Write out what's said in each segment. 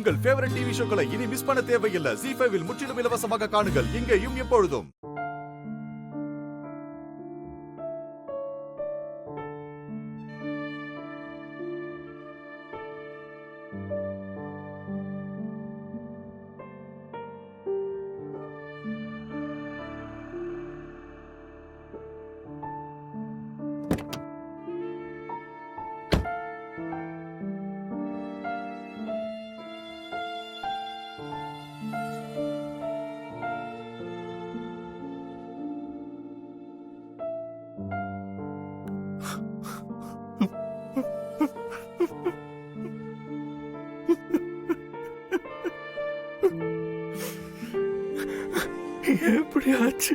உங்கள் favourite TV ஷோக்களை இனி miss பண்ண தேவையில்லை. ZEE5 இல் முற்றிலும் இலவசமாக காணுங்கள், இங்கேயும் எப்பொழுதும். எப்படி ஆச்சு?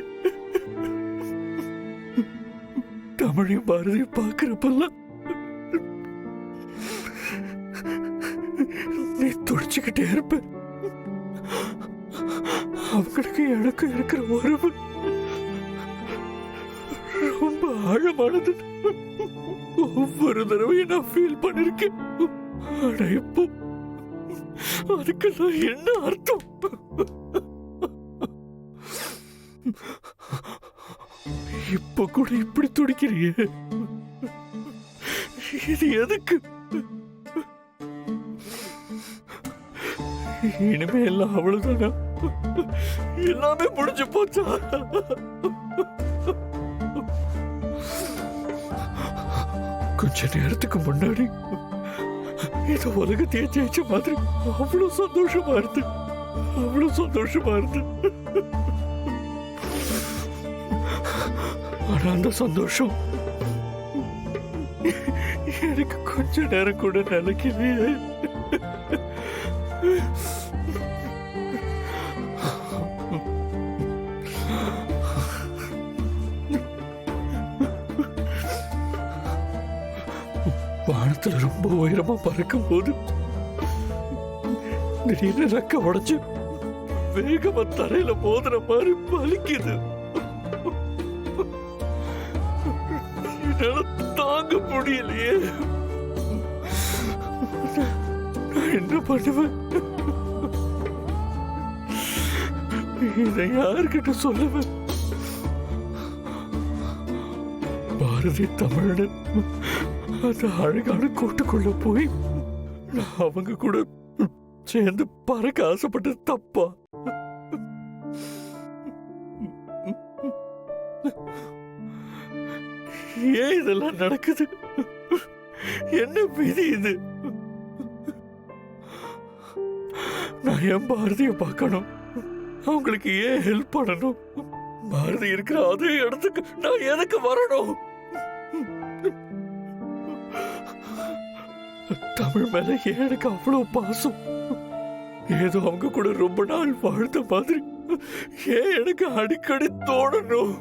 தமிழையும் பாரதியும் பார்க்கிறப்பெல்லாம் நீ துடிச்சுக்கிட்டே இருப்ப. அவங்களுக்கு எனக்கு இருக்கிற உறவு ரொம்ப ஆழமானது. ஒவ்வொரு தடவையும் நான் ஃபீல் பண்ணிருக்கேன். ஆனா இப்போ அதுக்கெல்லாம் என்ன அர்த்தம்? இப்ப கூட இப்படி துடிக்கிறியே, இது எதுக்கு? இனிமே எல்லாம் அவ்வளவுதானா? எல்லாமே முடிஞ்சு போச்சா? கொஞ்ச நேரத்துக்கு முன்னாடி இது உலகத்தையே ஜெயிச்ச மாதிரி அவ்வளவு சந்தோஷமா இருந்து, அவ்வளவு சந்தோஷமா இருந்து. ஆனா அந்த சந்தோஷம் எனக்கு கொஞ்ச நேரம் கூட நிலைக்கலையே. வானத்துல ரொம்ப உயரமா பறக்கும் போது திடீர்னு ரெக்க உடைச்சு வேகமா தரையில மோதுற மாதிரி வலிக்குது. என்னால தாங்க முடியலையே. நான் என்ன பண்ணுவேன்? இதை யாருக்கிட்ட சொல்லுவேன்? பாரதி தமிழ்னு அந்த அழகான கூட்டுக்குள்ள போய் நான் அவங்க கூட சேர்ந்து பறக்க ஆசைப்பட்டது தப்பா? ஏன் இதெல்லாம் நடக்குது? என்ன விதி இது? நான் ஏன் பாரதிய பார்க்கணும்? அவங்களுக்கு ஏன் ஹெல்ப் பண்ணணும்? பாரதி இருக்கிற அதே இடத்துக்கு நான் எதுக்கு வரணும்? தமிழ் மேல ஏன் எனக்கு அவ்வளவு பாசம்? ஏதோ அவங்க கூட ரொம்ப நாள் வாழ்ந்த மாதிரி ஏன் எனக்கு அடிக்கடி தோணணும்?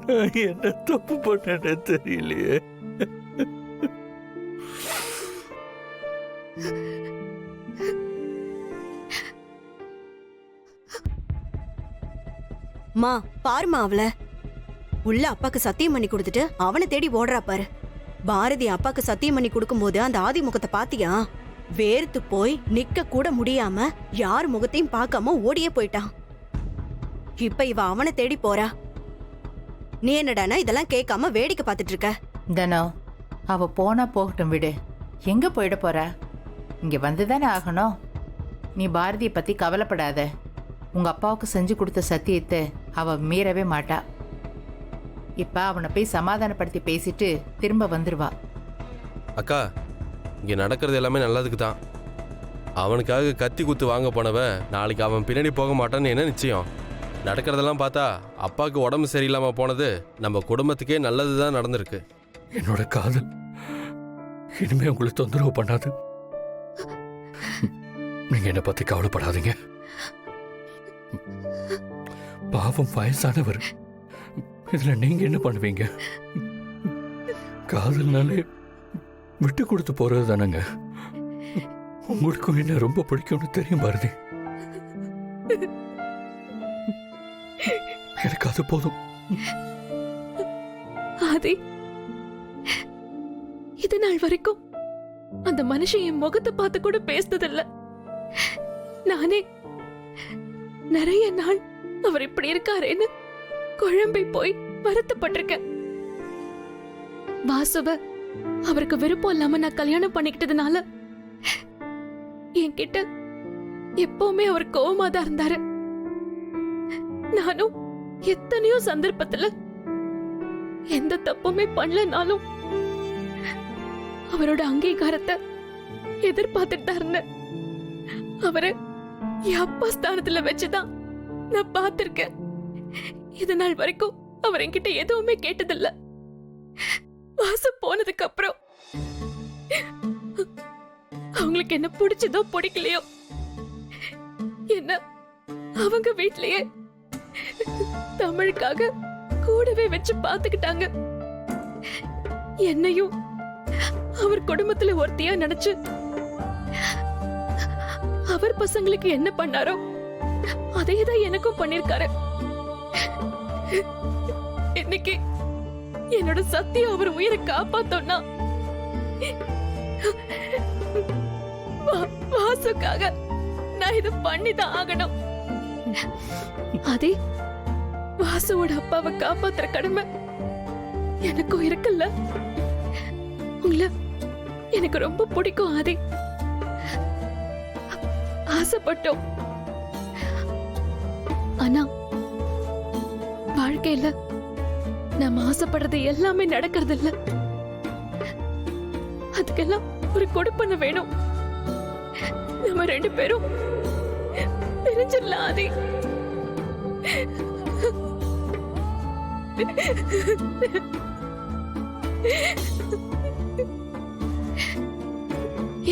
நான் என்ன தப்பு பண்ணேன்னு தெரியலையே. மா பாருமா, அவள உள்ள அப்பாக்கு சத்தியம் பண்ணி கொடுத்துட்டு அவனை தேடி ஓடுறா பாரு. பாரதி அப்பாக்கு சத்தியம் பண்ணி கொடுக்கும் போது அந்த ஆதி முகத்தை பாத்தியா? வேர்த்து போய் நிக்க கூட முடியாம யார் முகத்தையும் பார்க்காம ஓடியே போயிட்டான். இப்ப இவ அவனை தேடி போறா. நீ என்னடானா இதெல்லாம் கேட்காம வேடிக்கை பார்த்துட்டு இருக்க? தனோ, அவ போனா போகட்டும், விடு. எங்க போயிட போற? இங்க வந்துதானே ஆகணும். நீ பாரதியை பத்தி கவலைப்படாத. உங்க அப்பாவுக்கு செஞ்சு கொடுத்த சத்தியத்தை அவ மீறவே மாட்டா. இப்ப அவனை போய் சமாதானப்படுத்தி பேசிட்டு திரும்ப வந்துருவா. அக்கா, இங்க நடக்கிறது எல்லாமே நல்லதுக்கு தான். அவனுக்காக கத்தி குத்து வாங்க போனவ நாளைக்கு அவன் பின்னாடி போக மாட்டான்னு என்ன நிச்சயம்? நடக்கிறதெல்லாம் பார்த்தா அப்பாவுக்கு உடம்பு சரியில்லாம போனது நம்ம குடும்பத்துக்கே நல்லதுதான் நடந்திருக்கு. என்னோட காதல் இனிமே உங்களுக்கு தொந்தரவு பண்ணாது. நீங்க என்ன பத்தி கவலைப்படாதீங்க. பாவம் வயசானவர், இதுல நீங்க என்ன பண்ணுவீங்க? காதல்னாலே விட்டு கொடுத்து போறது தானங்க. உங்களுக்கும் என்ன ரொம்ப பிடிக்கும்னு தெரியும் பாரதி. எனக்கு அது போதும். ஆதி, இது நாள் வரைக்கும் அந்த மனுஷன் என் முகத்தை பார்த்து கூட பேசுனதில்ல. நானே நிறைய நாள் அவர் இப்படி இருக்காரேன்னு குழம்பி போய் வருத்தப்பட்டிருக்கேன். வாசுவ அவருக்கு விருப்பம் இல்லாம நான் கல்யாணம் பண்ணிக்கிட்டதுனால என்கிட்ட எப்பவுமே அவர் கோவமா தான் இருந்தாரு. நானும் எத்தனையோ சந்தர்ப்பத்துல எந்த தப்புமே பண்ணலனாலும் அவரோட அங்கீகாரத்தை எதிர்பார்த்துட்டு தான் இருந்தேன். அவரை என் அப்பா ஸ்தானத்துல வச்சுதான் நான் பார்த்திருக்கேன். இது நாள் வரைக்கும் அவர் என்கிட்ட எதுவுமே கேட்டதில்ல. வாசு போனதுக்கு அப்புறம் அவங்களுக்கு என்ன பிடிச்சதோ பிடிக்கலையோ என்ன அவங்க வீட்லயே தமிழுக்காக கூடவே வச்சு பாத்துக்கிட்டாங்க. என்னையும் அவர் குடும்பத்துல ஒருத்தியா நினைச்சு அவர் பசங்களுக்கு என்ன பண்ணாரோ அதேதான் எனக்கும் பண்ணிருக்காரு. இன்னைக்கு என்னோட சத்தியம் அவர் உயிரை காப்பாத்தோன்னா வாசுக்காக நான் இதை பண்ணிதான் ஆகணும். அதே வாசுவோட அப்பாவை காப்பாத்துற கடமை எனக்கும் இருக்குல்ல. உங்களை எனக்கு ரொம்ப பிடிக்கும் ஆதி. ஆசைப்பட்டோம். ஆனா வாழ்க்கையில நாம ஆசைப்படுறது எல்லாமே நடக்கிறது இல்ல. அதுக்கெல்லாம் ஒரு கொடுப்பனை வேணும். நம்ம 2 பேரும் பிரிஞ்சிடலாம் ஆதி.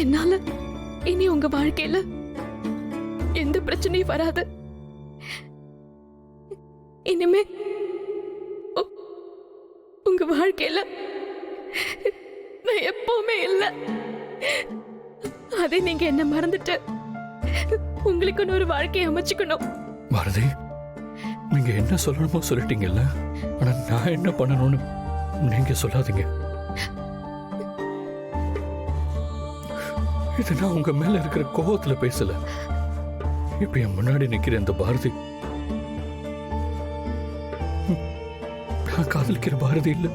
என்னால இனி உங்க வாழ்க்கையில எந்த பிரச்சனையும் வராது. இனிமே உங்க வாழ்க்கையில நான் எப்பவுமே இல்ல. அதை நீங்க என்ன மறந்துட்டு உங்களுக்கு ஒரு வாழ்க்கையை அமைச்சுக்கணும். பாரதி, நீங்க என்ன சொல்லணுமோ சொல்லிட்டீங்கல்ல. ஆனா நான் என்ன பண்ணணும்னு நீங்க சொல்லாதீங்க. இது நான் உங்க மேல இருக்கிற கோபத்துல பேசல. இப்ப என் முன்னாடி நிக்கிற இந்த பாரதி நான் காதலிக்கிற பாரதி இல்ல.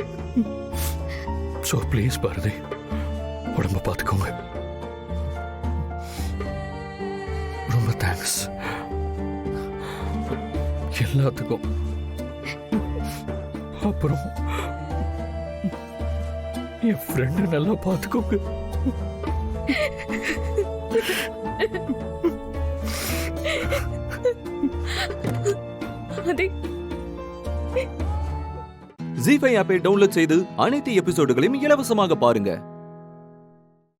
சோ ப்ளீஸ் பாரதி, உடம்ப பாத்துக்கோங்க. ரொம்ப தேங்க்ஸ் எல்லாத்துக்கும். அப்புறம் என் ஃப்ரெண்டு நல்லா பாத்துக்கோங்க. ஜீ5 ஆப்பை டவுன்லோட் செய்து அனைத்து எபிசோடுகளையும் இலவசமாக பாருங்க.